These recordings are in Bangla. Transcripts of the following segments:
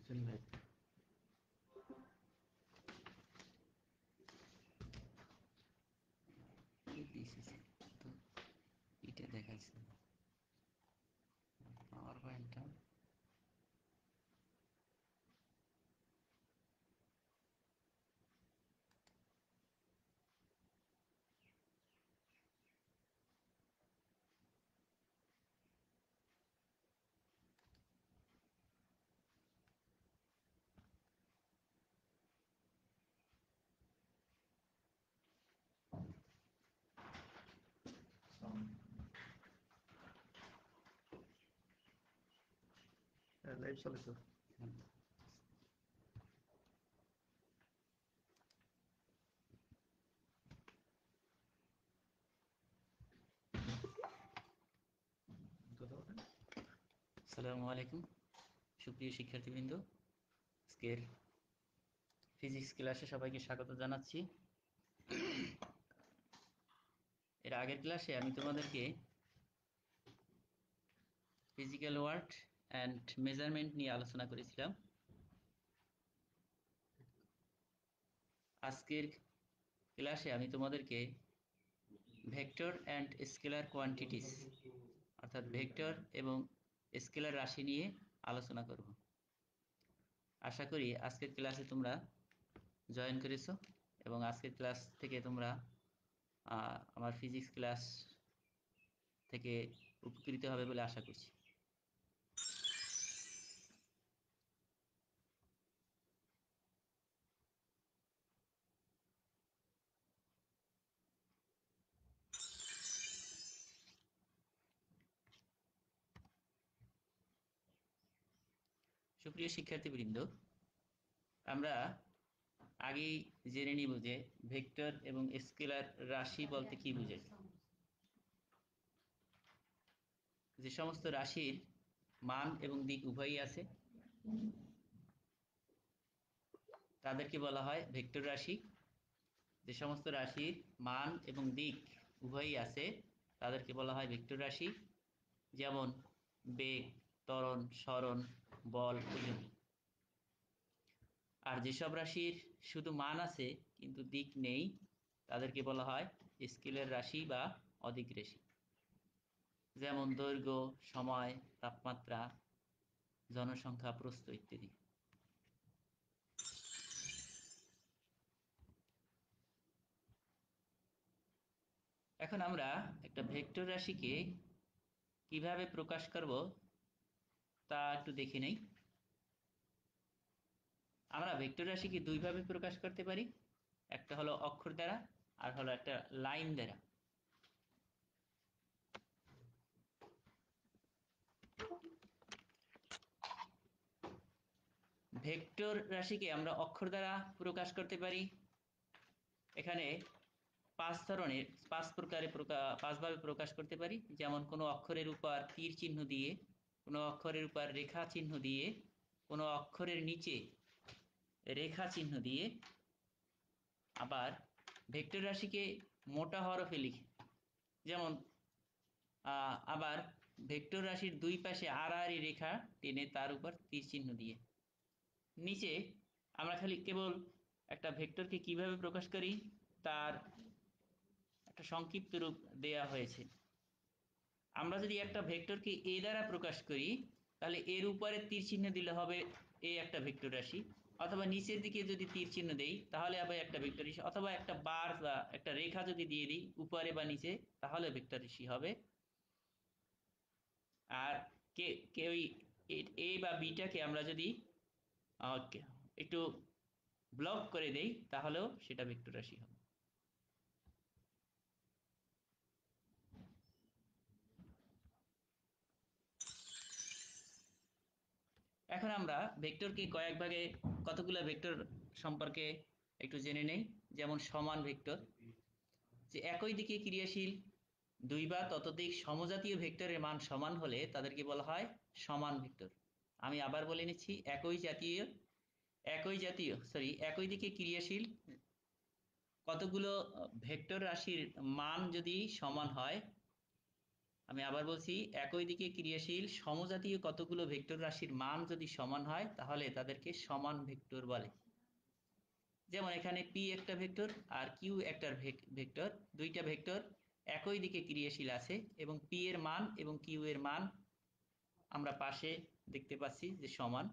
চলে ভাই তো এটা দেখাচ্ছে পাওয়ার পয়েন্টটা লাইভ চলে তো। আসসালামু আলাইকুম সুপ্রিয় শিক্ষার্থীবৃন্দ, আজকের ফিজিক্স ক্লাসে সবাইকে স্বাগত জানাচ্ছি। এর আগের ক্লাসে আমি তোমাদেরকে ফিজিক্যাল ওয়ার্ক অ্যান্ড মেজারমেন্ট নিয়ে আলোচনা করেছিলাম। আজকের ক্লাসে আমি তোমাদেরকে ভেক্টর অ্যান্ড স্কেলার কোয়ান্টিটিস অর্থাৎ ভেক্টর এবং স্কেলার রাশি নিয়ে আলোচনা করব। আশা করি আজকের ক্লাসে তোমরা জয়েন করেছো এবং আজকের ক্লাস থেকে তোমরা আমার ফিজিক্স ক্লাস থেকে উপকৃত হবে বলে আশা করছি। সুপ্রিয় শিক্ষার্থীবৃন্দ, আমরা আগেই জেনে নিব যে ভেক্টর এবং স্কেলার রাশি বলতে কি বোঝায়। যে সমস্ত রাশির মান এবং দিক উভয়ই আছে তাদেরকে বলা হয় ভেক্টর রাশি। যে সমস্ত রাশির মান এবং দিক উভয়ই আছে তাদেরকে বলা হয় ভেক্টর রাশি, যেমন বেগ, ত্বরণ, সরণ, বল, ওজন। আর যেসব রাশির শুধু মান আছে কিন্তু দিক নেই তাদেরকে বলা হয় স্কেলার রাশি বা অদিক রাশি, যেমন দৈর্ঘ্য, সময়, তাপমাত্রা, জনসংখ্যা, প্রস্থ ইত্যাদি। এখন আমরা একটা ভেক্টর রাশিকে কিভাবে প্রকাশ করব তা একটু দেখে নেই। আমরা ভেক্টর রাশিকে দুইভাবে প্রকাশ করতে পারি, একটা হলো অক্ষর দ্বারা আর হলো একটা লাইন দ্বারা। ভেক্টর রাশিকে আমরা অক্ষর দ্বারা প্রকাশ করতে পারি। এখানে পাঁচভাবে প্রকাশ করতে পারি, যেমন কোনো অক্ষরের উপর তীর চিহ্ন দিয়ে, কোনো অক্ষরের উপর রেখা চিহ্ন দিয়ে, কোনো অক্ষরের নিচে রেখা চিহ্ন দিয়ে, আবার ভেক্টর রাশিকে মোটা হরফে লিখে, যেমন আবার ভেক্টর রাশির দুই পাশে আড়াআড়ি রেখা টেনে তার উপর তীর চিহ্ন দিয়ে। নিচে আমরা খালি কেবল একটা ভেক্টরকে কিভাবে প্রকাশ করি তার একটা সংক্ষিপ্ত রূপ দেয়া হয়েছে। আমরা যদি একটা ভেক্টরকে এ দ্বারা প্রকাশ করি তাহলে এর উপরে তীর চিহ্ন দিলে হবে এ একটা ভেক্টর রাশি, অথবা নিচের দিকে যদি তীর চিহ্ন দেই তাহলে আবার একটা ভেক্টর রাশি, অথবা একটা বার বা একটা রেখা যদি দিয়ে দিই উপরে বা নিচে তাহলে ভেক্টর রাশি হবে। আর কে কে ওই এ বা বিটাকে আমরা যদি একটু ব্লক করে দেই তাহলেও সেটা ভেক্টর রাশি হবে। এখন আমরা ভেক্টরকে কয়েক ভাগে, কতগুলো ভেক্টর সম্পর্কে একটু জেনে নেই। যেমন সমান ভেক্টর, যে একই দিকে ক্রিয়াশীল দুই বা ততোধিক সমজাতীয় ভেক্টরের মান সমান হলে তাদেরকে বলা হয় সমান ভেক্টর। আমি আবার বলে নিচ্ছি, একই দিকে ক্রিয়াশীল কতগুলো ভেক্টর রাশির মান যদি সমান হয় আমি আবার বলছি, একই দিকে ক্রিয়াশীল সমজাতীয় কতগুলো ভেক্টর রাশির মান যদি সমান হয় তাহলে তাদেরকে সমান ভেক্টর বলে। যেমন এখানে পি একটা ভেক্টর আর কিউ একটা ভেক্টর, দুইটা ভেক্টর একই দিকে ক্রিয়াশীল আছে এবং পি এর মান এবং কিউ এর মান আমরা পাশে দেখতে পাচ্ছি যে সমান।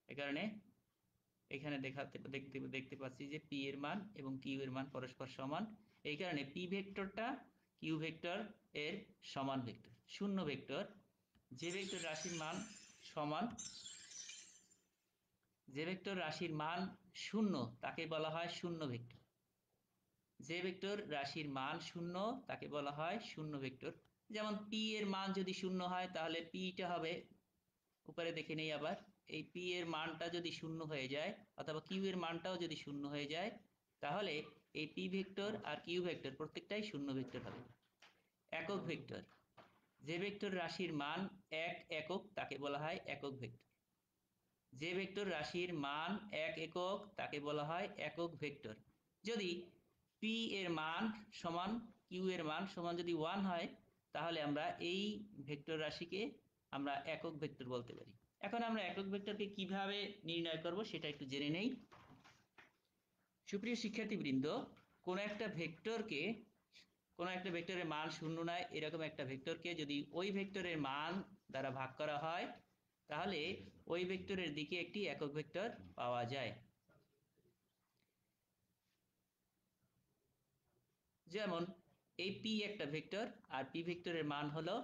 এ কারণে এখানে দেখতে পাচ্ছি যে পি এর মান এবং কিউ এর মান পরস্পর সমান। এই কারণে পি ভেক্টরটা কিউ ভেক্টর এর সমান ভেক্টর। শূন্য ভেক্টর, যে ভেক্টর রাশির মান সমান, যে ভেক্টর রাশির মান শূন্য তাকে বলা হয় শূন্য ভেক্টর। যে ভেক্টর রাশির মান শূন্য তাকে বলা হয় শূন্য ভেক্টর। যেমন পি এর মান যদি শূন্য হয় তাহলে পিটা হবে, উপরে দেখে নেই আবার, এই পি এর মানটা যদি শূন্য হয়ে যায় অথবা কিউ এর মানটাও যদি শূন্য হয়ে যায় তাহলে এই পি ভেক্টর আর কিউ ভেক্টর প্রত্যেকটাই শূন্য ভেক্টর হবে। একক ভেক্টর, যে ভেক্টর রাশির মান এক একক তাকে বলা হয় একক ভেক্টর। যে ভেক্টর রাশির মান এক একক তাকে বলা হয় একক ভেক্টর। যদি পি এর মান সমান কিউ এর মান সমান যদি 1 হয় তাহলে আমরা এই ভেক্টর রাশিকে আমরা একক ভেক্টর বলতে পারি। এখন আমরা একক ভেক্টরকে কিভাবে নির্ণয় করব সেটা একটু জেনে নেই। সুপ্রিয় শিক্ষার্থীবৃন্দ, কোনো একটা ভেক্টরের মান শূন্য নয় এরকম একটা ভেক্টরকে যদি ওই ভেক্টরের মান দ্বারা ভাগ করা হয় তাহলে ওই ভেক্টরের দিকে একটি একক ভেক্টর পাওয়া যায়। যেমন এই পি একটা ভেক্টর আর পি ভেক্টরের মান হলো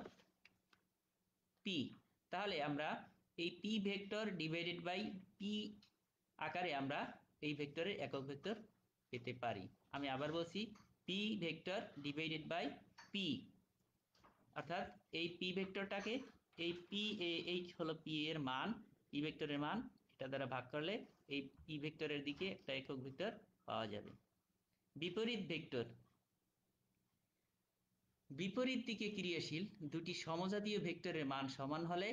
পি, তাহলে আমরা এই P vector divided by P আকারে আমরা এই ভেক্টরের একক ভেক্টর পেতে পারি। আমি আবার বলছি, P vector divided by P, অর্থাৎ এই পি ভেক্টরটাকে এই পি এইচ হলো পি এর মান, পি ভেক্টরের মান, এটা দ্বারা ভাগ করলে এই পি ভেক্টরের দিকে একটা একক ভেক্টর পাওয়া যাবে। বিপরীত ভেক্টর, বিপরীত দিকে ক্রিয়াশীল দুটি সমজাতীয় ভেক্টরের মান সমান হলে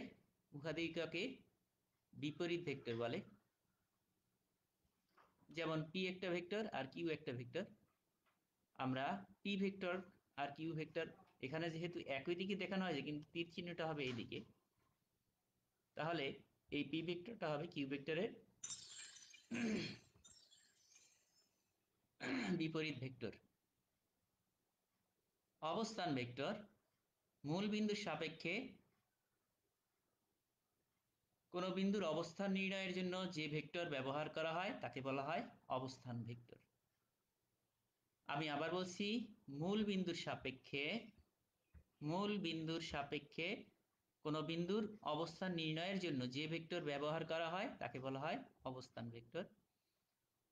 উহাদিগকে বিপরীত ভেক্টর বলে। যেমন পি একটা ভেক্টর আর কিউ একটা ভেক্টর, আমরা পি ভেক্টর আর কিউ ভেক্টর, এখানে যেহেতু একই দিকে দেখানো হয়েছে কিন্তু তীর চিহ্নটা হবে এইদিকে, তাহলে এই পি ভেক্টরটা হবে কিউ ভেক্টরের বিপরীত ভেক্টর। অবস্থান ভেক্টর, মূল বিন্দুর সাপেক্ষে কোনো বিন্দুর অবস্থান নির্ণয়ের জন্য যে ভেক্টর ব্যবহার করা হয় তাকে বলা হয় অবস্থান ভেক্টর। আমি আবার বলছি, মূল বিন্দুর সাপেক্ষে কোনো বিন্দুর অবস্থান নির্ণয়ের জন্য যে ভেক্টর ব্যবহার করা হয় তাকে বলা হয় অবস্থান ভেক্টর।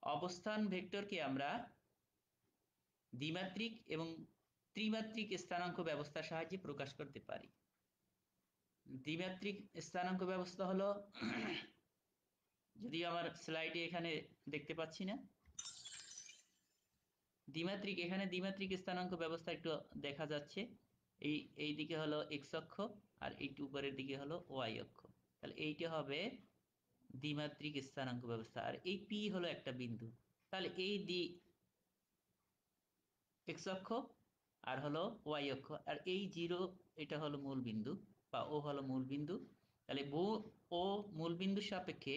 অবস্থান ভেক্টরকে আমরা দ্বিমাত্রিক এবং ত্রিমাত্রিক স্থানাঙ্ক ব্যবস্থার সাহায্যে প্রকাশ করতে পারি। দ্বিমাত্রিক স্থানাঙ্ক ব্যবস্থা হলো, যদিও আমার স্লাইডে এখানে দেখতে পাচ্ছি না, এখানে দ্বিমাত্রিক স্থানাঙ্ক ব্যবস্থা একটু দেখা যাচ্ছে। এই দিকে হলো এক্স অক্ষ আর এইটু উপরের দিকে হলো ওয়াই অক্ষ, তাহলে এইটা হবে দ্বিমাত্রিক স্থানাঙ্ক ব্যবস্থা। আর এই পি হলো একটা বিন্দু, তাহলে এই এক্স অক্ষ আর হলো ওয়াই অক্ষ, আর এই জিরো এটা হলো মূল বিন্দু বা ও হলো মূল বিন্দু। তাহলে ও মূল বিন্দুর সাপেক্ষে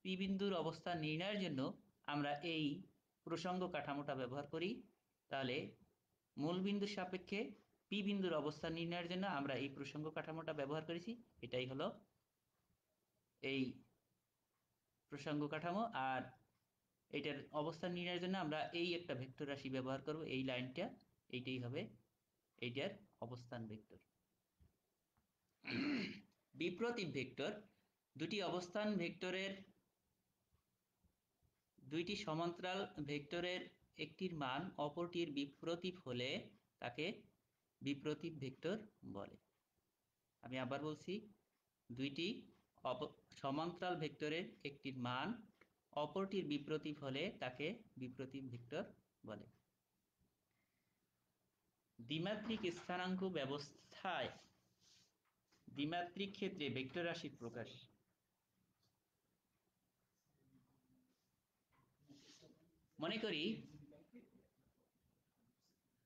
পি বিন্দুর অবস্থান নির্ণয়ের জন্য আমরা এই প্রসঙ্গ কাঠামোটা ব্যবহার করি। তাহলে মূল বিন্দুর সাপেক্ষে পি বিন্দুর অবস্থান নির্ণয়ের জন্য আমরা এই প্রসঙ্গ কাঠামোটা ব্যবহার করেছি, এটাই হলো এই প্রসঙ্গ কাঠামো। আর এটার অবস্থান নির্ণয়ের জন্য আমরা এই একটা ভেক্টর রাশি ব্যবহার করব, এই লাইনটা, এইটাই হবে এইটার অবস্থান ভেক্টর। বিপ্রতীপ ভেক্টর, দুইটি সমান্তরাল ভেক্টরের একটির মান অপরটির বিপ্রতীপ হলে তাকে বিপ্রতীপ ভেক্টর বলে। আমি আবার বলছি, দুইটি সমান্তরাল ভেক্টরের একটির মান অপরটির বিপ্রতীপ হলে তাকে বিপ্রতীপ ভেক্টর বলে। দ্বিমাত্রিক স্থানাঙ্ক ব্যবস্থায় দ্বিমাত্রিক ক্ষেত্রে ভেক্টর রাশির প্রকাশ। মনে করি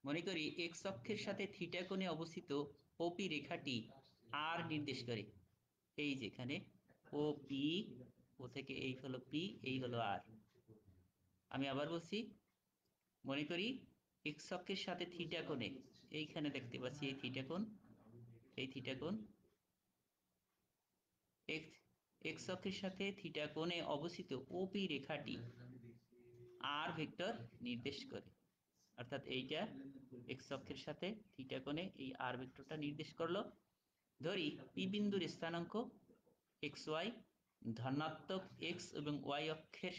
মনে করি এক্স অক্ষের সাথে থিটা কোণে অবস্থিত ওপি রেখাটি আর নির্দেশ করে। এই যেখানে ও পি, ও থেকে এই হলো পি, এই হলো আর। আমি আবার বলছি, মনে করি এক্স অক্ষের সাথে থিটা কোণে, এইখানে দেখতে পাচ্ছি এই থিটা কোণ, এই থিটা কোণ এক্স অক্ষের সাথে থিটা কোণে অবস্থিত ওপি রেখাটি আর ভেক্টর নির্দেশ করে। অর্থাৎ এইটা এক্স অক্ষের সাথে থিটা কোণে এই আর ভেক্টরটা নির্দেশ করলো। ধরি পি বিন্দুর স্থানাঙ্ক এক্স ওয়াই, ধনাত্মক এক্স এবং ওয়াই অক্ষের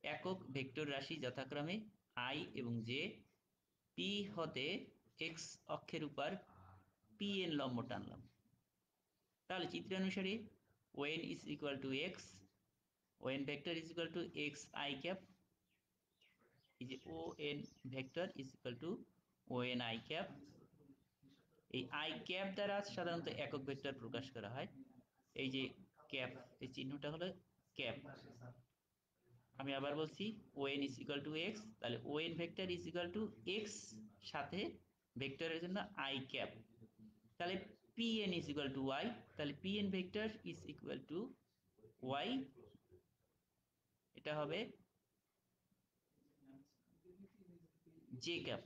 একক ভেক্টর রাশি যথাক্রমে আই এবং জে। পি হতে এক্স অক্ষের উপর পি এন লম্ব টানলাম। তাহলে চিত্রানুসারে O N is equal to X, O N vector is equal to X I cap, এই যে O N vector is equal to O N I cap. এই আই ক্যাপ দ্বারা সাধারণত একক ভেক্টর প্রকাশ করা হয়। এই যে ক্যাপ, এই চিহ্নটা হলো ক্যাপ। আমি আবার বলছি O N is equal to X, তাহলে O N vector is equal to X সাথে ভেক্টরের জন্য আই ক্যাপ। তাহলে P N is equal to Y, তাহলে P N vector is equal to Y, এটা হবে জে ক্যাপ।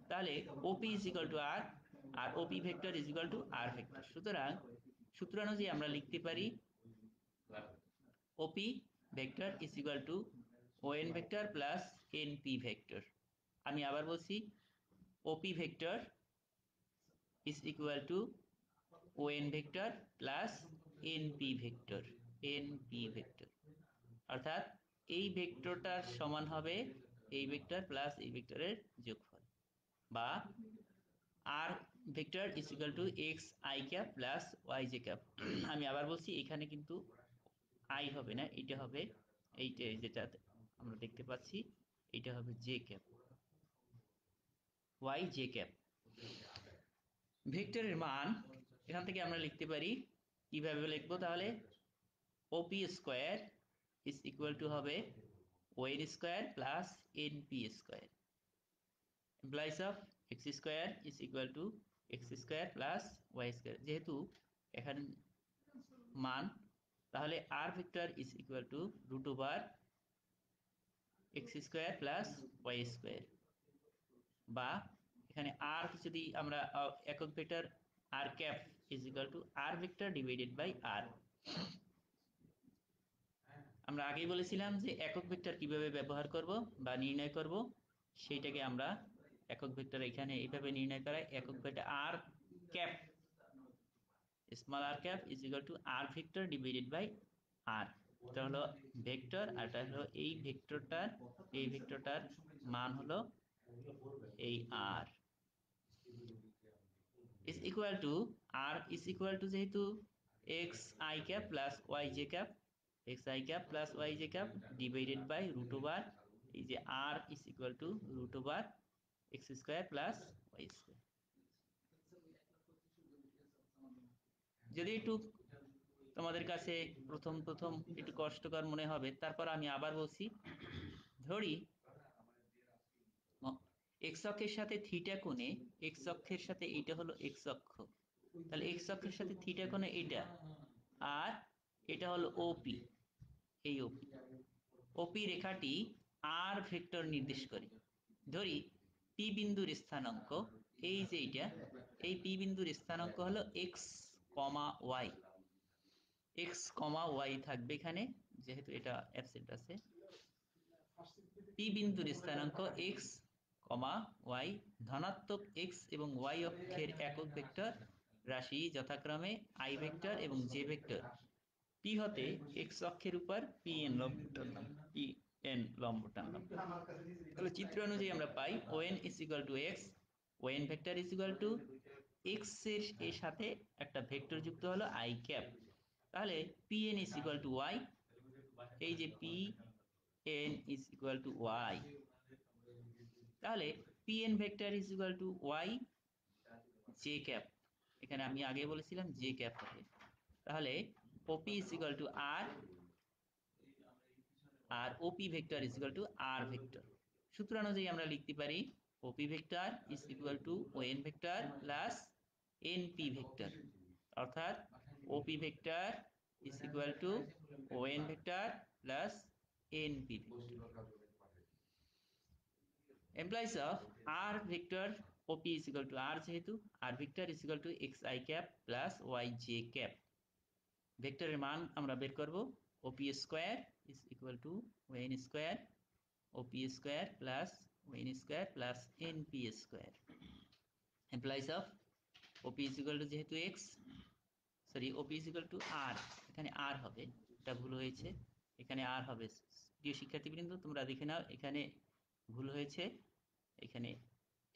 তাহলে O P is equal to R, আর O P vector is equal to R vector. সুতরাং সূত্র অনুযায়ী আমরা লিখতে পারি O P vector is equal to O N vector plus N P vector. আমি আবার বলছি O P vector is equal to O N vector plus N P vector, N P vector. অর্থাৎ এই ভেক্টরটার সমান হবে এই ভেক্টর প্লাস এই ভেক্টরের যোগফল, বা R vector is equal to X I cap plus Y J cap. আমি আবার বলছি এখানে কিন্তু আই হবে না, এটা হবে এইটা যেটা আমরা দেখতে পাচ্ছি, এটা হবে J cap, Y J cap. ভেক্টরের মান এখান থেকে আমরা লিখতে পারি, কিভাবে লিখবো তাহলে, O P square is equal to হবে O N square plus N P square, implies of x square is equal to x square plus y square। যেহেতু এখানে মান, তাহলে r vector is equal to root over x square plus y square, বা এখানে r যদি আমরা একক vector r cap is equal to r vector divided by r। আমরা আগেই বলেছিলাম যে একক ভেক্টর কিভাবে ব্যবহার করব বা নির্ণয় করব, সেইটাকে আমরা একক ভেক্টর এখানে এইভাবে নির্ণয় করা, একক vector R cap, small R cap is equal to R vector divided by R. এটা হলো ভেক্টর, আর এটা হলো এই ভেক্টরটার, এই ভেক্টরটার মান হলো এই R is equal to, R is equal to যেহেতু X I cap plus Y J cap, X I cap plus Y J cap divided by root over, এই যে R is equal to root over X square plus Y square. যদি একটু তোমাদের কাছে প্রথম প্রথম একটু কষ্টকর মনে হবে, তারপর আমি আবার বলছি, ধরি এক্স অক্ষের সাথে থিটা কোণে, এক্স অক্ষের সাথে এইটা হলো এক্স অক্ষ, তাহলে এক্স অক্ষের সাথে থিটা কোণে এটা, আর এটা হলো ওপি, এই ওপি, ওপি রেখাটি আর ভেক্টর নির্দেশ করে। ধরি পি বিন্দুর স্থানাঙ্ক, এই যে এইটা, এই পি বিন্দুর স্থানাঙ্ক হলো এক্স কমা ওয়াই, এক্স কমা ওয়াই থাকবে এখানে, যেহেতু এটা অ্যাবসেন্ট আছে। পি বিন্দুর স্থানাঙ্ক এক্স কমা ওয়াই, ধনাত্মক এক্স এবং ওয়াই অক্ষের একক ভেক্টর রাশি যথাক্রমে আই ভেক্টর এবং জে ভেক্টর। পি হতে এক্স অক্ষের উপর পি এন লম্ব টানলাম, পি এন লম্ব টানলাম। তাহলে চিত্র অনুযায়ী আমরা পাই O N is equal to X, O N vector is equal to X এর সাথে একটা ভেক্টর যুক্ত হলো আই ক্যাপ। তাহলে P N is equal to Y, এই যে P N is equal to Y, তাহলে P N vector is equal to Y J cap, এখানে আমি আগে বলেছিলাম জে ক্যাপ হবে। তাহলে O P is equal to R, আর O P vector is equal to R vector. সূত্র অনুযায়ী আমরা লিখতে পারি O P vector is equal to O N vector plus N P vector, অর্থাৎ O P vector is equal to O N vector plus N P vector implies of r vector op is equal to r যেহেতু r vector is equal to xi cap plus yj cap, ভেক্টরের মান আমরা বের করব op square is equal to n square op square plus n square plus np square implies of op is equal to যেহেতু x, sorry op is equal to r, এখানে r হবে, এটা ভুল হয়েছে, এখানে r হবে। প্রিয় শিক্ষার্থীবৃন্দ তোমরা দেখে নাও, এখানে ভুল হয়েছে, এখানে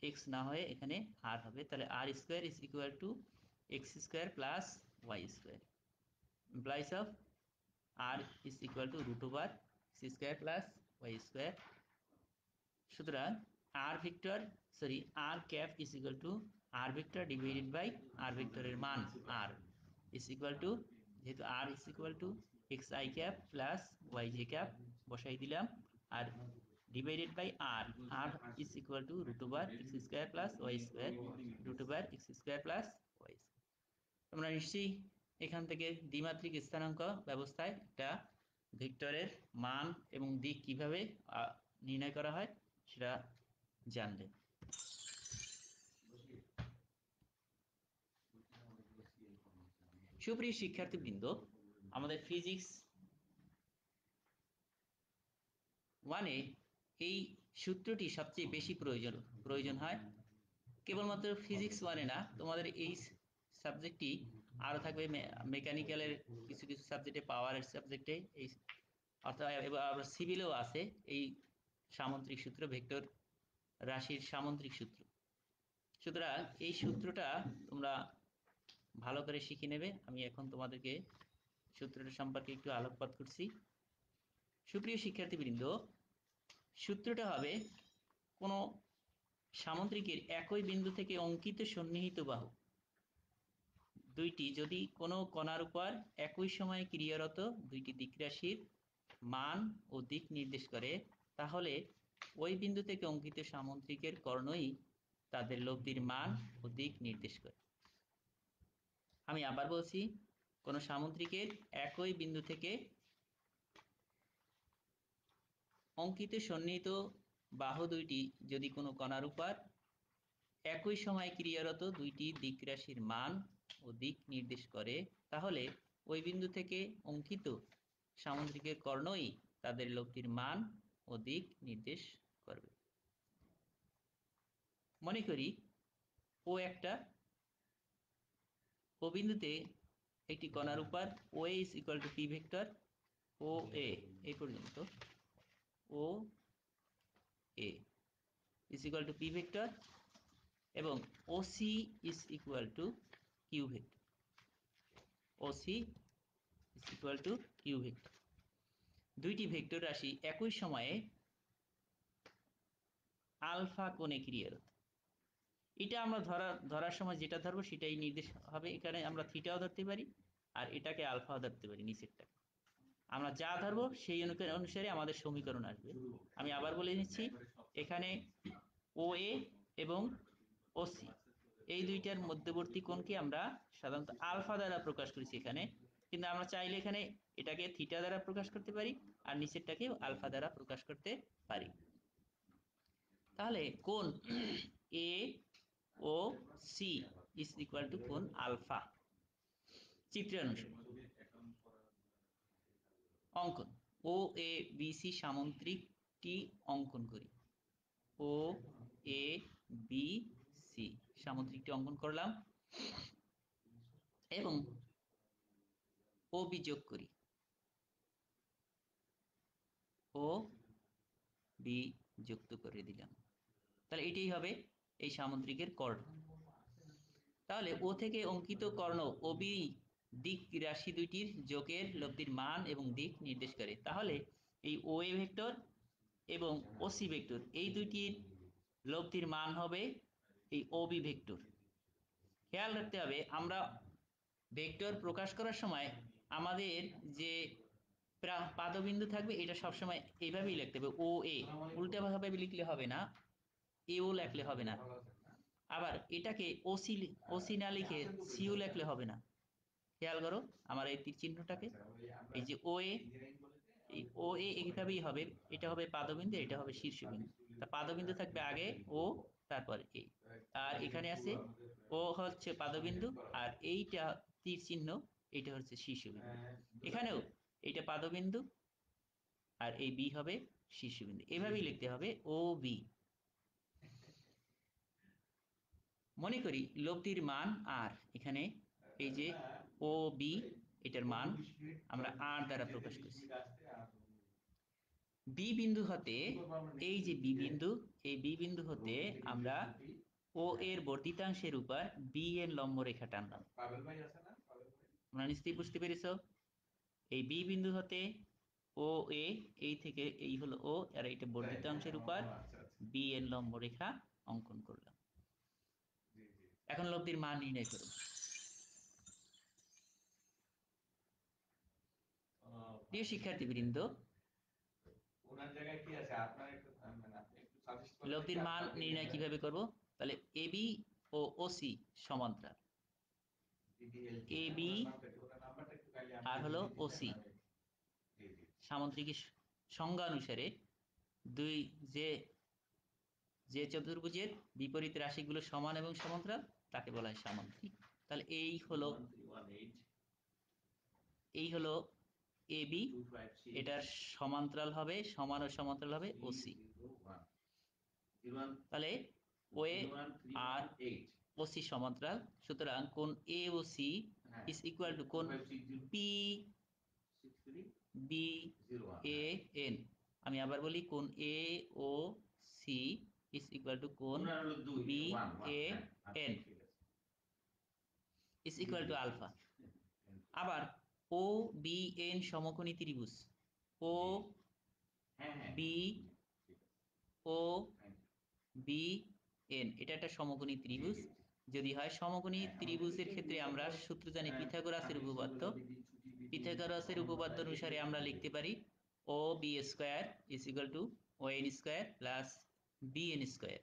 x না হয়ে এখানে r হবে, তাহলে r square is equal to x square plus y square implies of r is equal to root over x square plus y square. সুতরাং r vector sorry r cap is equal to r vector divided by r ভেক্টরের মান r is equal to, যেহেতু r is equal to xi cap plus yj cap বসাই দিলাম, আর divided by r, r is equal to root over x square plus y square, root over x square plus y square। তোমরা নিশ্চয়ই এখান থেকে দ্বিমাত্রিক স্থানাঙ্ক ব্যবস্থায় একটা ভেক্টরের মান এবং দিক কিভাবে নির্ণয় করা হয় সেটা জানলে। সুপ্রিয় শিক্ষার্থীবৃন্দ, আমাদের ফিজিক্স 1-এ এই সূত্রটি সবচেয়ে বেশি প্রয়োজন হয়। কেবলমাত্র ফিজিক্স 1-এ না, তোমাদের এই সাবজেক্টটি আরও থাকবে মেকানিক্যালের কিছু কিছু সাবজেক্টে, পাওয়ারের সাবজেক্টে, এই অর্থাৎ আবার সিভিলেও আছে এই সামন্ত্রিক সূত্র, ভেক্টর রাশির সামন্ত্রিক সূত্র। সুতরাং এই সূত্রটা তোমরা ভালো করে শিখে নেবে। আমি এখন তোমাদেরকে সূত্রটা সম্পর্কে একটু আলোকপাত করছি। সুপ্রিয় শিক্ষার্থীবৃন্দ, সূত্রটা হবে কোনো সামন্ত্রিকের একই বিন্দু থেকে অঙ্কিত সন্নিহিত বাহু দুইটি যদি কোনো কণার উপর একই সময়ে ক্রিয়ারত দুইটি দিকরাশির মান ও দিক নির্দেশ করে, তাহলে ওই বিন্দু থেকে অঙ্কিত সামন্ত্রিকের কর্ণই তাদের লব্ধির মান ও দিক নির্দেশ করে। আমি আবার বলছি, কোনো সামন্ত্রিকের একই বিন্দু থেকে অঙ্কিত সন্নিহিত বাহু দুইটি যদি কোনো কণার উপর একই সময়ে ক্রিয়ারত দুইটি দিকরাশির মান ও দিক নির্দেশ করে, তাহলে ওই বিন্দু থেকে অঙ্কিত সামুদ্রিকের কর্ণই তাদের লব্ধির মান ও দিক নির্দেশ করবে। মনে করি ও বিন্দুতে একটি কণার উপর O A is equal to P vector, O A এই পর্যন্ত O A is equal to P vector এবং O C is equal to Q vector, O C is equal to Q vector. দুইটি ভেক্টর রাশি একই সময়ে আলফা কোণে ক্রিয়ারত। এটা আমরা ধরার সময় যেটা ধরবো সেটাই নির্দেশ হবে। এখানে আমরা থিটাও ধরতে পারি আর এটাকে আলফাও ধরতে পারি, নিচেরটাকে আমরা যা ধরবো সেই অনুসারে আমাদের সমীকরণ আসবে। আমি আবার বলে নিচ্ছি, এখানে ও এ এবং ওসি এই দুইটার মধ্যবর্তী কোণকে আমরা সাধারণত আলফা দ্বারা প্রকাশ করেছি এখানে, কিন্তু আমরা চাইলে এখানে এটাকে থিটা দ্বারা প্রকাশ করতে পারি আর নিচেরটাকে আলফা দ্বারা প্রকাশ করতে পারি। তাহলে কোণ A O C is equal to কোণ আলফা। চিত্রে অনুসারে অঙ্কন ও এ বি সি সামন্ত্রিকটি অঙ্কন করি। ও এ বি সি সামন্ত্রিকটি অঙ্কন করলাম এবং ও বি যোগ করি, ও বি যুক্ত করে দিলাম, তাহলে এটাই হবে এই সামুদ্রিকের কর্ণ। তাহলে ও থেকে অঙ্কিত কর্ণ ও বি দিক রাশি দুইটির যোগের লব্ধির মান এবং দিক নির্দেশ করে। তাহলে এই ও এ ভেক্টর এবং ও সি ভেক্টর এই দুইটির লব্ধির মান হবে এই ও বি ভেক্টর। খেয়াল রাখতে হবে, আমরা ভেক্টর প্রকাশ করার সময় আমাদের যে পাদবিন্দু থাকবে, এটা সবসময় এইভাবেই লিখতে হবে, ও এ। উল্টা ভাবে লিখলে হবে না, এও লিখলে হবে না। আবার এটাকে ওসি ওসি না লিখে সিও লিখলে হবে না। খেয়াল করো আমার এই তীর চিহ্নটাকে, এই যে ও এ, এই ও এ এইভাবেই হবে। এটা হবে পাদবিন্দু, এটা হবে শীর্ষবিন্দু। তা পাদবিন্দু থাকবে আগে, ও তারপর এ। আর এখানে আছে ও হচ্ছে পাদবিন্দু, আর এইটা তীর চিহ্ন, এটা হচ্ছে শীর্ষবিন্দু। এখানেও এইটা পাদবিন্দু, আর এই বি হবে শীর্ষবিন্দু। এভাবেই লিখতে হবে ও বি। মনে করি লব্ধির মান আর, এখানে এই যে ও বি, এটার মান আমরা আর দ্বারা প্রকাশ করছি। বি বিন্দু হতে, এই যে বি বিন্দু, এই বি বিন্দু হতে আমরা ও এর বর্ধিতাংশের উপর বি এর লম্ব রেখা টানলাম। তোমরা নিশ্চয়ই বুঝতে পেরেছো, এই বি বিন্দু হতে ও এ, এই থেকে এই হলো ও, আর এইটা বর্ধিতাংশের উপর বি এর লম্ব রেখা অঙ্কন করলাম। এখন লব্ধির মান নির্ণয় করব। প্রিয় শিক্ষার্থীবৃন্দ, লব্ধির মান নির্ণয় কিভাবে করব? তাহলে এবি ও ওসি সমান্তরাল, এবি আর হলো ওসি সামুদ্রিক সংজ্ঞা অনুসারে দুই যে যে চতুর্ভুজের বিপরীত রাশিগুলো সমান এবং সমান্তরাল তাকে বলা হয় সামান্তরিক। তাহলে এই হলো এবি, এটার সমান্তরাল হবে, সমান ও সমান্তরাল হবে ওসি। তাহলে ওএ আর ওসি সমান্তরাল, সুতরাং কোণ A O C is equal to কোণ পি বি এ এন। আমি আবার বলি, কোণ A O C is equal to কোণ B A N is equal to alpha. আবার ও বি এন সমকোণী ত্রিভুজ, O B O B N, এটা একটা সমকোণী ত্রিভুজ। যদি হয় সমকোণী ত্রিভুজের ক্ষেত্রে আমরা সূত্র জানি পিথাগোরাসের উপপাদ্য। পিথাগোরাসের উপপাদ্য অনুসারে আমরা লিখতে পারি O B square is equal to O N square plus B N square.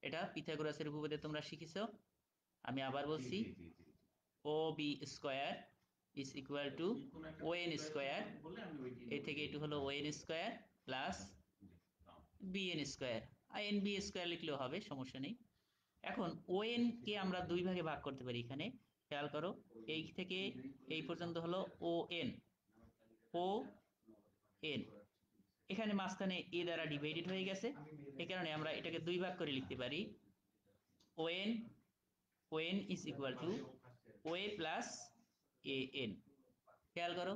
এটা পিথাগোরাসের উপপাদ্য তোমরা শিখেছো। আমি আবার বলছি, O B square is equal to O N square, এই থেকে এটু হলো O N square plus B N square, আর এন বি স্কয়ার লিখলেও হবে, সমস্যা নেই। এখন ও এন কে আমরা দুই ভাগে ভাগ করতে পারি। এখানে খেয়াল করো, এই থেকে এই পর্যন্ত হলো ও এন, ও এন, এখানে মাঝখানে এ দ্বারা ডিভাইডেড হয়ে গেছে, এই কারণে আমরা এটাকে দুই ভাগ করে লিখতে পারি O N, O N is equal to O A plus A N. খেয়াল করো,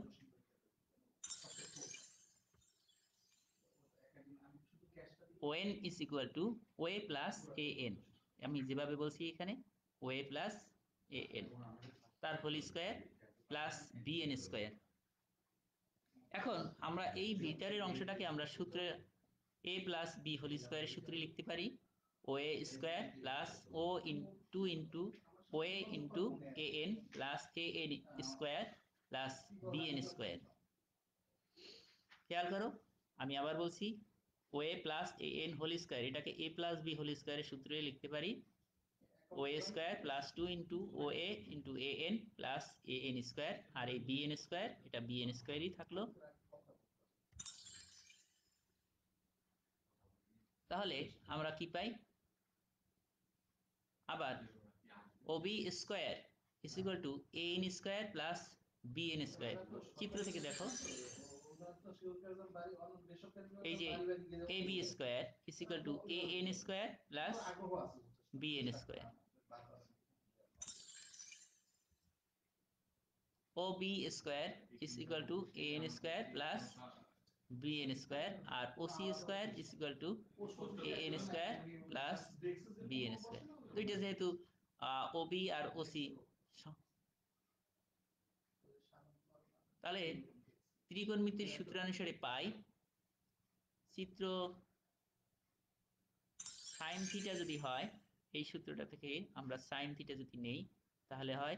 O N is equal to O A plus A N. আমি যেভাবে বলছি এখানে O A plus A N, তার whole square plus B N square. এখন আমরা এই ভিতরের অংশটাকে আমরা সূত্রে এ প্লাস বি হোল স্কয়ারের সূত্রে লিখতে পারি O A square plus O into O A into A N plus A N square plus B N square. খেয়াল করো, আমি আবার বলছি, O A plus A N whole square, এটাকে এ প্লাস বি হোল স্কয়ারের সূত্রে লিখতে পারি O A square plus two into O A into A N plus A N square, আর এই বি এন স্কয়ার, এটা বি এন স্কয়ারই থাকলো। তাহলে আমরা কি পাই? আবার O B square is equal to A N square plus B N square. চিত্র থেকে দেখো, এই যে A B square is equal to A N square plus B N square. O B square is equal to A N square plus B N square, আর O C square is equal to A N square plus B N square. দুইটা যেহেতু ও বি আর ও সি, তাহলে ত্রিকোণমিতির সূত্রানুসারে পাই চিত্র সাইন থিটা যদি হয়, এই সূত্রটা থেকে আমরা সাইন থিটা যদি নেই, তাহলে হয়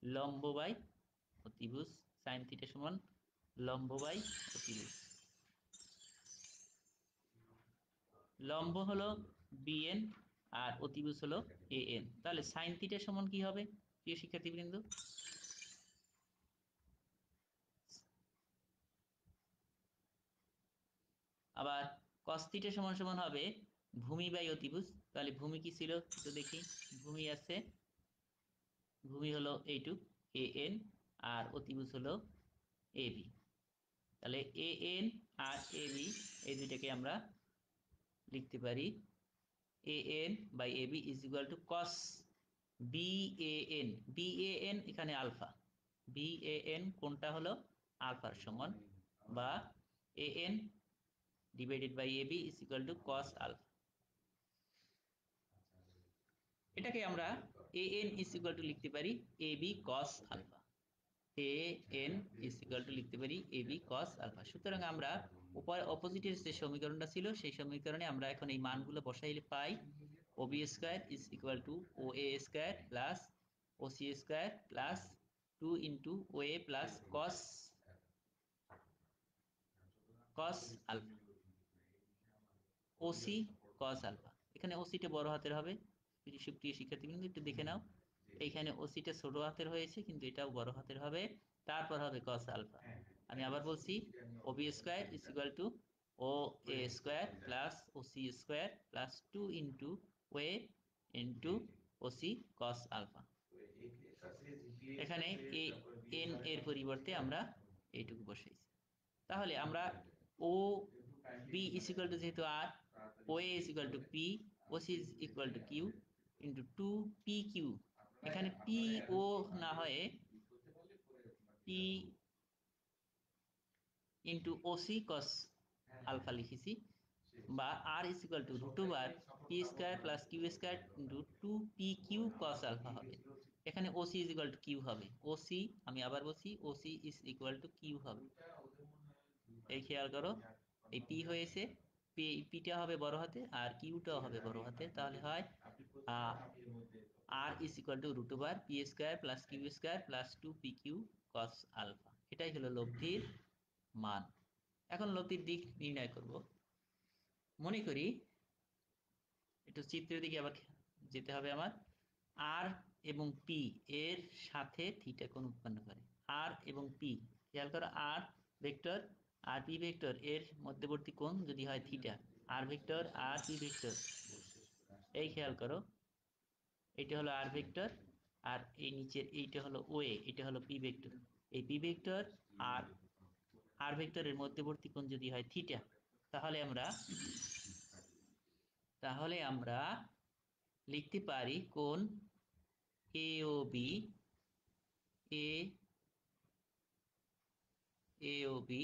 লম্ব বাই অতিভুজ সাইন থিটা সমান লম্ব বাই অতিভুজ। লম্ব হলো বিএন আর অতিভুজ হলো এএন। তাহলে সাইন থিটা সমান কি হবে প্রিয় শিক্ষার্থীবৃন্দ? আবার কস থিটা সমান সমান হবে ভূমি বাই অতিভুজ। তাহলে ভূমি কি ছিল তো দেখি। ভূমি আছে, ভূমি হলো এইটুক এএন আর অতিভুজ হলো এবি। তাহলে এএন আর এবি এই দুইটাকে আমরা লিখতে পারি AN by AB is equal to cos BAN. BAN এখানে আলফা, বিএএন কোনটা হলো আলফার সমান, বা AN divided by AB is equal to cos alpha. এটাকে আমরা এএন ইজ ইকুয়াল টু লিখতে পারি AB cos alpha. AN is equal to লিখতে পারি এবি কস আলফা। সুতরাং আমরা অপোজিটের যে সমীকরণটা ছিল সেই সমীকরণে আমরা এখন এই মানগুলো বসাইলে পাই O B square is equal to O A square plus O C square plus 2 into O A plus cos cos alpha, O C cos alpha. এখানে ওসিটা বড় হাতের হবে, সুপ্রিয় শিক্ষার্থীবৃন্দ একটু দেখে নাও। এইখানে ওসিটা ছোট হাতের হয়েছে কিন্তু এটাও বড় হাতের হবে, তারপর হবে কস আলফা। আমি আবার বলছি OB square is equal to O A square plus O C square plus 2 into O A into O C cos alpha. এখানে এ এন এর পরিবর্তে আমরা এইটুকু বসাইছি। তাহলে আমরা O B is equal to যেহেতু R, O A is equal to P, O C is equal to Q into 2 P Q. এখানে পি ও না হয়ে P into O C cos alpha লিখেছি, বা R is equal to root over P square plus Q square into 2 P Q cos alpha হবে। এখানে O C is equal to Q হবে। ও সি আমি আবার বলছি O C is equal to Q হবে। এই খেয়াল করো, এই পি হয়েছে, পিটা হবে বড় হাতে আর কিউটাও হবে বড় হাতে। তাহলে হয় R is equal to root over P square plus Q square plus 2 P Q cos alpha. এটাই হলো লব্ধির মান। এখন লব্ধির দিক নির্ণয় করব। মনে করি একটু চিত্রের দিকে আবার যেতে হবে আমার। আর এবং পি এর সাথে থিটা কোণ উৎপন্ন করে। আর এবং পি, খেয়াল করো, আর ভেক্টর আর পি ভেক্টর এর মধ্যবর্তী কোণ যদি হয় থিটা, আর ভেক্টর আর পি ভেক্টর, এই খেয়াল করো, এটা হলো আর ভেক্টর আর এই নিচের এইটা হলো ওএ, এটা হলো পি ভেক্টর। এই পি ভেক্টর আর আর ভেক্টরের মধ্যবর্তী কোণ যদি হয় থিটা, তাহলে আমরা লিখতে পারি কোণ A O B, A O B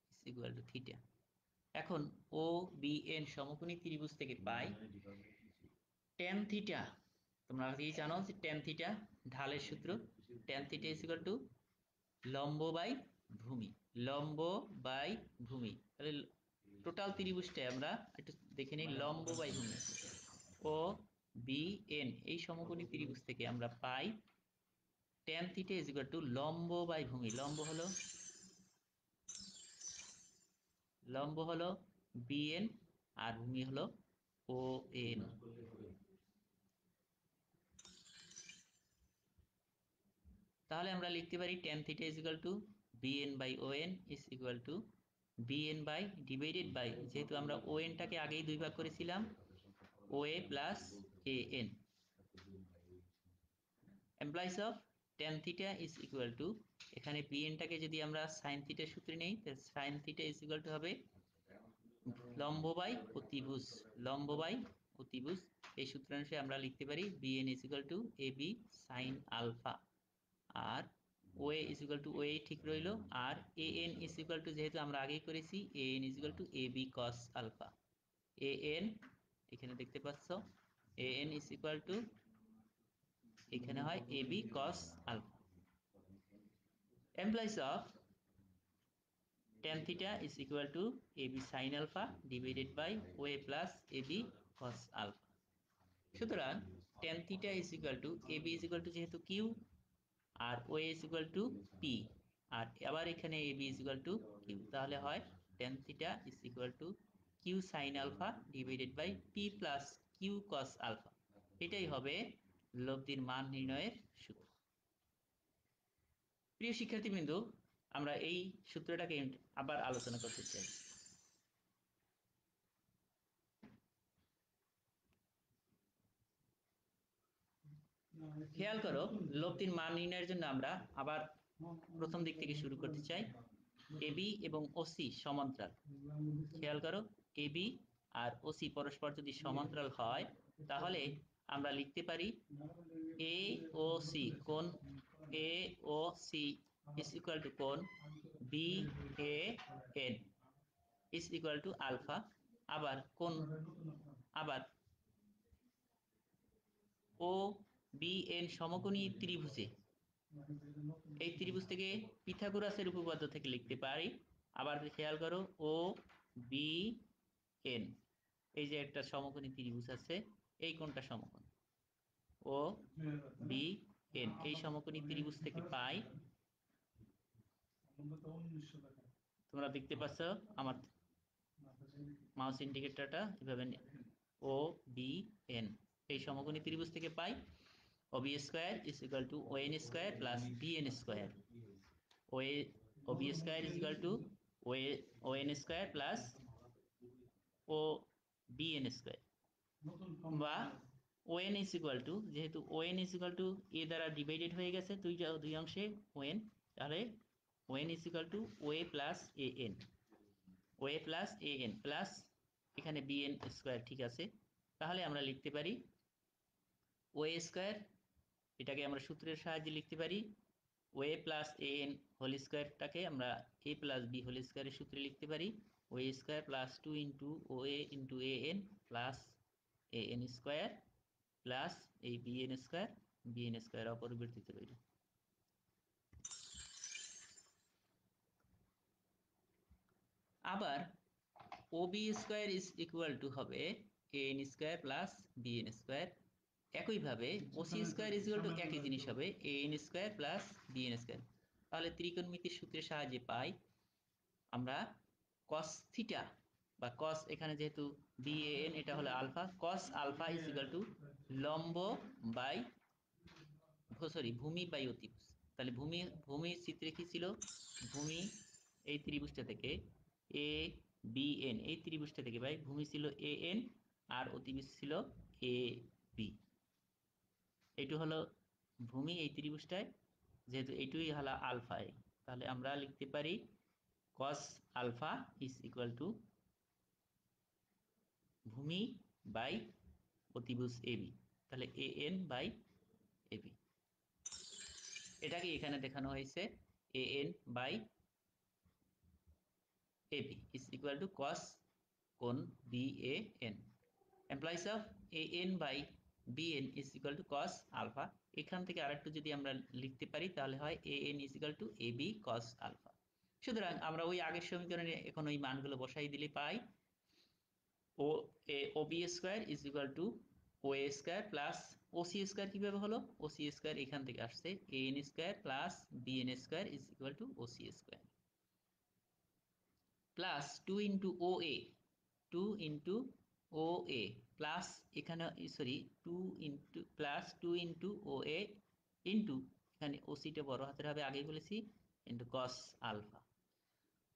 is equal to theta. এখন ও বি এন সমকোণী ত্রিভুজ থেকে পাই ট্যান থিটা। তোমরা আগেই জানো যে ট্যান থিটা ঢালের সূত্র। Tan theta is equal to লম্ব বাই ভূমি, লম্ব বাই ভূমি। তাহলে টোটাল ত্রিভুজটা আমরা একটু দেখে নিই, লম্ব বাই ভূমি ও বি এন এই সমকোণী ত্রিভুজ থেকে আমরা পাই tan theta is equal to লম্ব বাই ভূমি। লম্ব হলো বিএন আর ভূমি হলো ও এন। তাহলে আমরা লিখতে পারি tan theta is equal to BN by O N is equal to BN by divided by, যেহেতু আমরা ও এনটাকে আগেই দুই ভাগ করেছিলাম, O A plus A N implies of tan theta is equal to, এখানে বিএনটাকে যদি আমরা সাইন থিটার সূত্রে নেই তাহলে sine theta is equal to হবে লম্ব বাই অতিভুজ, লম্ব বাই অতিভুজ। এই সূত্রাংশে আমরা লিখতে পারি B N is equal to A B sine alpha, আর O A is equal to O A ঠিক রইল, আর A N is equal to যেহেতু আমরা আগেই করেছি A N is equal to A B cos alpha. A N এখানে দেখতে পাচ্ছ A N is equal to এখানে হয় A B cos alpha. Implies of tan theta is equal to ab sin alpha divided by oa plus ab cos alpha. সুতরাং tan theta is equal to ab is equal to যেহেতু q আর oa is equal to p আর আবার এখানে A B is equal to Q, তাহলে হয় tan theta is equal to Q sine alpha divided by P plus Q cos alpha. এটাই হবে লব্ধির মান নির্ণয়ের সূত্র। প্রিয় শিক্ষার্থীবৃন্দ, আমরা এই সূত্রটাকে আবার আলোচনা করতে চাই। খেয়াল করো, লব্ধির মান নির্ণয়ের জন্য আমরা আবার প্রথম দিক থেকে শুরু করতে চাই। এবি এবং ওসি সমান্তরাল। খেয়াল করো, এবি আর ওসি পরস্পর যদি সমান্তরাল হয় তাহলে আমরা লিখতে পারি এ ও সি কোণ A O C is equal to কোণ B A N is equal to alpha. আবার ও বি এন সমকোণী ত্রিভুজে, এই ত্রিভুজ থেকে পিথাগোরাসের উপপাদ্য থেকে লিখতে পারি। আবার খেয়াল করো, ও বি এন, এই যে একটা সমকোণী ত্রিভুজ আছে, এই কোণটা সমকোণ ও বি এন, এই সমকোণী ত্রিভুজ থেকে পাই, তোমরা দেখতে পাচ্ছ আমার মাউস ইন্ডিকেটরটা এভাবে, ও বি এন, এই সমকোণী ত্রিভুজ থেকে পাই O B square is equal to O N square plus B N square. O B square is equal to O N square plus O B N square, বা O N is equal to, যেহেতু O N is equal to A দ্বারা ডিভাইডেড হয়ে গেছে দুই অংশে ও এন, তাহলে O N is equal to O A plus A N, O A plus A N plus এখানে বি এন স্কয়ার। ঠিক আছে, তাহলে আমরা লিখতে পারি ও এ স্কয়ার, এটাকে আমরা সূত্রের সাহায্যে লিখতে পারি O A plus A N whole স্কয়ারটাকে আমরা এ প্লাস বি হোল স্কয়ারের সূত্রে লিখতে পারি O A square plus 2 into O A into A N plus A N square plus এই বি এন স্কয়ার অপরিবর্তিত রইল। আবার O B square is equal to হবে A N square plus B N square. একইভাবে OC square is equal to একই জিনিস হবে A N square plus B N square. তাহলে ত্রিকোণমিতির সূত্রের সাহায্যে পাই আমরা cos থিটা বা cos, এখানে যেহেতু বি এ এন এটা হলো alpha, cos alpha is equal to লম্ব বাই ভূমি বাই অতিভুজ। তাহলে ভূমির চিত্রে কি ছিল, ভূমি এই ত্রিভুজটা থেকে এ বি এন, এই ত্রিভুজটা থেকে ভাই ভূমি ছিল এ এন আর অতিভুজ ছিল এ বি। এইটু হলো ভূমি এই ত্রিভুজটায়, যেহেতু এইটুই হলো আলফা, তাহলে আমরা লিখতে পারি cos alpha is equal to ভূমি বাই অতিভুজ এবি, তাহলে এ এন বাই এবি। এটাকে এখানে দেখানো হয়েছে A N by AB is equal to cos কোণ B A N implies of A N by B N is equal to cos alpha. এখান থেকে আরেকটু যদি আমরা লিখতে পারি তাহলে হয় A N is equal to A B cos alpha. সুতরাং আমরা ওই আগের সমীকরণে এখন ওই মানগুলো বসাই দিলে পাই O B square is equal to O A square plus O C square. কিভাবে হলো, ও সি স্কয়ার এখান থেকে আসছে A N square plus B N square is equal to O C square plus 2 into O A, 2 into O A plus এখানে sorry 2 into plus 2 into O A into এখানে ও সিটা বড় হাতের হবে আগেই বলেছি into cos alpha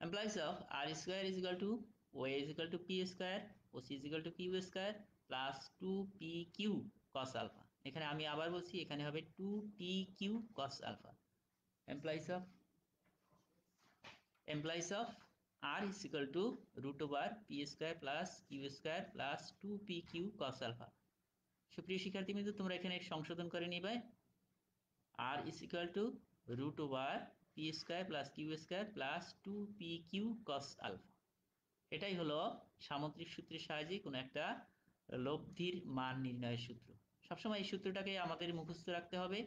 implies of r square is equal to oa is equal to p square oc is equal to q square plus 2pq cos alpha। এখানে আমি আবার বলছি এখানে হবে 2pq cos alpha implies of r is equal to root over p square plus q square plus 2pq cos alpha। সুপ্রিয় শিক্ষার্থীবৃন্দ, তোমরা এখানে সংশোধন করে নিবে r is equal to root over p square plus q square plus 2pq cos alpha। এটাই হলো সামুদ্রিক সূত্রের সাহায্যে কোনো একটা লব্ধির মান নির্ণয়ের সূত্র। সবসময় এই সূত্রটাকে আমাদের মুখস্থ রাখতে হবে।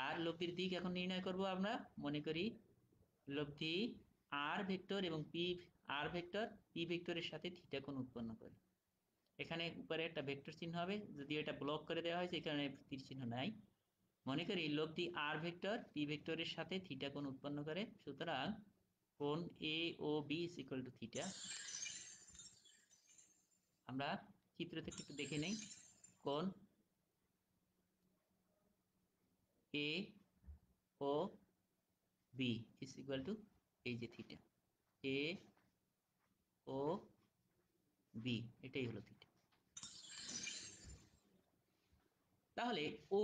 আর লব্ধির দিক এখন নির্ণয় করব আমরা, মনে করি লব্ধি আর ভেক্টর এবং আর ভেক্টর পি ভেক্টরের সাথে থিটা কোণ উৎপন্ন করে। এখানে উপরে একটা ভেক্টর চিহ্ন হবে, যদি এটা ব্লক করে দেওয়া হয়েছে এখানে তীর চিহ্ন নাই, মনে করি লব্ধি আর ভেক্টর পি ভেক্টরের সাথে থিটা কোণ উৎপন্ন করে, সুতরাং কোণ A O B is equal to theta. আমরা চিত্র থেকে একটু দেখে নেই। কোণ A O B is equal to এই যে থিটা, এ ও বি, এটাই হলো থিটা। তাহলে ও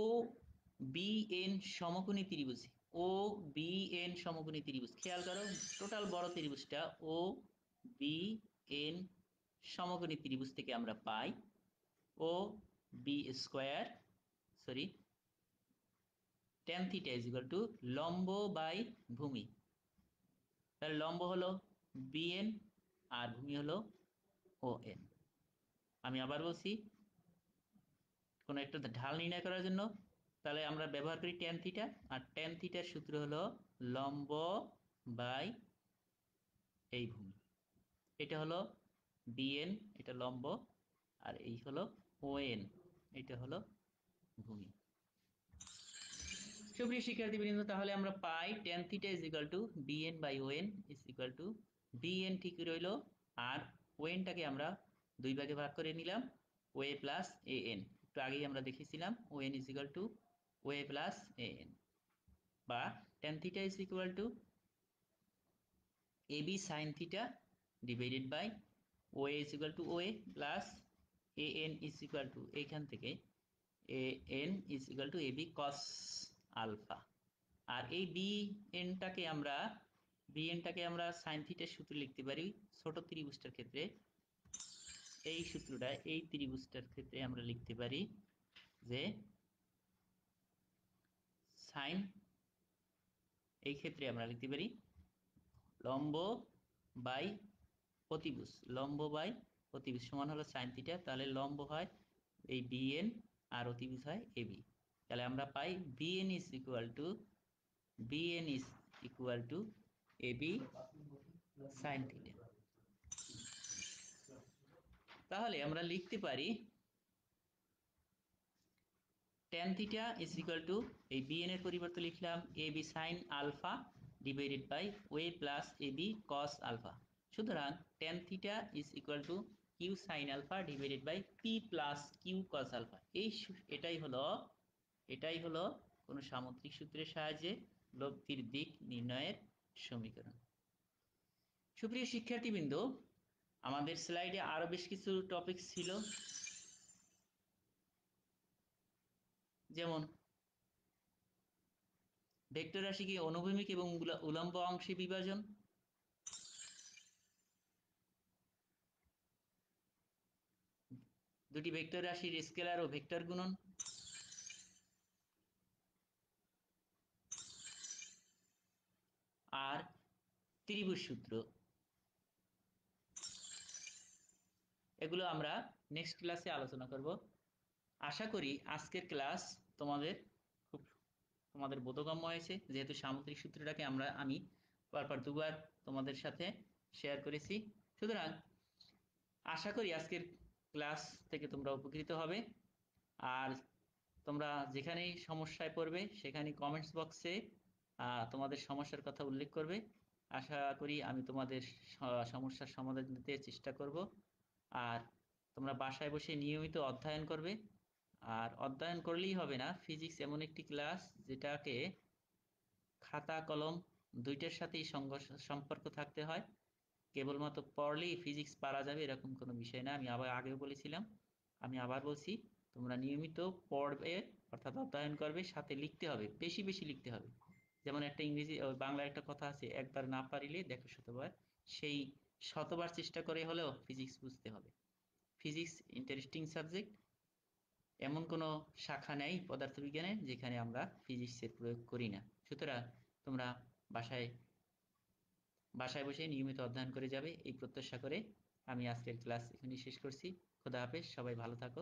বি এন সমকোণী ত্রিভুজ, ও বি এন সমকোণী ত্রিভুজ, খেয়াল করো টোটাল বড় ত্রিভুজটা ও বি এন সমকোণী ত্রিভুজ থেকে আমরা পাই O B square sorry tan theta is equal to লম্ব বাই ভূমি। তাহলে লম্ব হলো বিএন আর ভূমি হলো ও এন। আমি আবার বলছি, কোনো একটা ঢাল নির্ণয় করার জন্য তাহলে আমরা ব্যবহার করি tan থিটা, আর tan থিটার সূত্র হলো লম্ব বাই এই ভূমি। এটা হলো বিএন, এটা লম্ব, আর এই হলো ওএন, এটা হলো ভূমি। সুপ্রিয় শিক্ষার্থীবৃন্দ, তাহলে আমরা পাই tan theta is equal to BN by ON is equal to BN ঠিক রইল, আর ওএনটাকে আমরা দুই ভাগে ভাগ করে নিলাম, ওএ প্লাস এ এন। একটু আগেই আমরা দেখেছিলাম ON is equal to OA plus A N, বা tan theta is equal to AB sine theta divided by OA is equal to OA plus A N is equal to এইখান থেকে A N is equal to AB cos alpha. আর এই বিএনটাকে আমরা সাইন থিটার সূত্র লিখতে পারি ছোট ত্রিভুজটার ক্ষেত্রে। এই সূত্রটা এই ত্রিভুজটার ক্ষেত্রে আমরা লিখতে পারি যে সাইন, এই ক্ষেত্রে আমরা লিখতে পারি লম্ব বাই অতিভুজ, লম্ব বাই অতিভুজ সমান হলো সাইন থিটা। তাহলে লম্ব হয় এই বিএন আর অতিভুজ হয় এবি। তাহলে আমরা পাই BN is equal to AB sine theta. তাহলে আমরা লিখতে পারি tan theta is equal to এই বিএন এর পরিবর্তে লিখলাম AB sine alpha divided by OA plus AB cos alpha. সুতরাং tan theta is equal to Q sine alpha divided by P plus Q cos alpha. এটাই হলো কোনো সামুদ্রিক সূত্রের সাহায্যে লব্ধির দিক নির্ণয়ের সমীকরণ। সুপ্রিয় শিক্ষার্থীবৃন্দ, আমাদের স্লাইডে আরো বেশ কিছু টপিক ছিল, যেমন ভেক্টর রাশিকে অনুভূমিক এবং উলম্ব অংশে বিভাজন, দুটি ভেক্টর রাশির স্কেলার ও ভেক্টর গুণন, আর ত্রিভুজ সূত্র। এগুলো আমরা নেক্সট ক্লাসে আলোচনা করব। আশা করি আজকের ক্লাস তোমাদের বোধগম্য হয়েছে, যেহেতু সামুদ্রিক সূত্রটাকে আমি পরপর দুবার তোমাদের সাথে শেয়ার করেছি। সুতরাং আশা করি আজকের ক্লাস থেকে তোমরা উপকৃত হবে। আর তোমরা যেখানেই সমস্যায় পড়বে সেখানেই কমেন্টস বক্সে তোমাদের সমস্যার কথা উল্লেখ করবে। আশা করি আমি তোমাদের সমস্যার সমাধান দিতে চেষ্টা করব। আর তোমরা বাসায় বসে নিয়মিত অধ্যয়ন করবে। আর অধ্যয়ন করলেই হবে না, ফিজিক্স এমন একটি ক্লাস যেটাকে খাতা কলম দুইটার সাথেই সম্পর্ক থাকতে হয়। কেবলমাত্র পড়লেই ফিজিক্স পারা যাবে এরকম কোনো বিষয় না। আমি আবার আগেও বলেছিলাম, আমি আবার বলছি, তোমরা নিয়মিত পড়বে, অর্থাৎ অধ্যয়ন করবে, সাথে লিখতে হবে, বেশি বেশি লিখতে হবে। যেমন একটা বাংলার একটা কথা আছে, একবার না পারিলে দেখো শতবার। সেই শতবার চেষ্টা করে হলেও ফিজিক্স বুঝতে হবে। ফিজিক্স ইন্টারেস্টিং সাবজেক্ট, এমন কোনো শাখা নেই পদার্থবিজ্ঞানের যেখানে আমরা ফিজিক্সের প্রয়োগ করি না। সুতরাং তোমরা বাসায় বসে নিয়মিত অধ্যয়ন করে যাবে এই প্রত্যাশা করে আমি আজকের ক্লাস এখানেই শেষ করছি। খোদা হাফেজ, সবাই ভালো থাকো।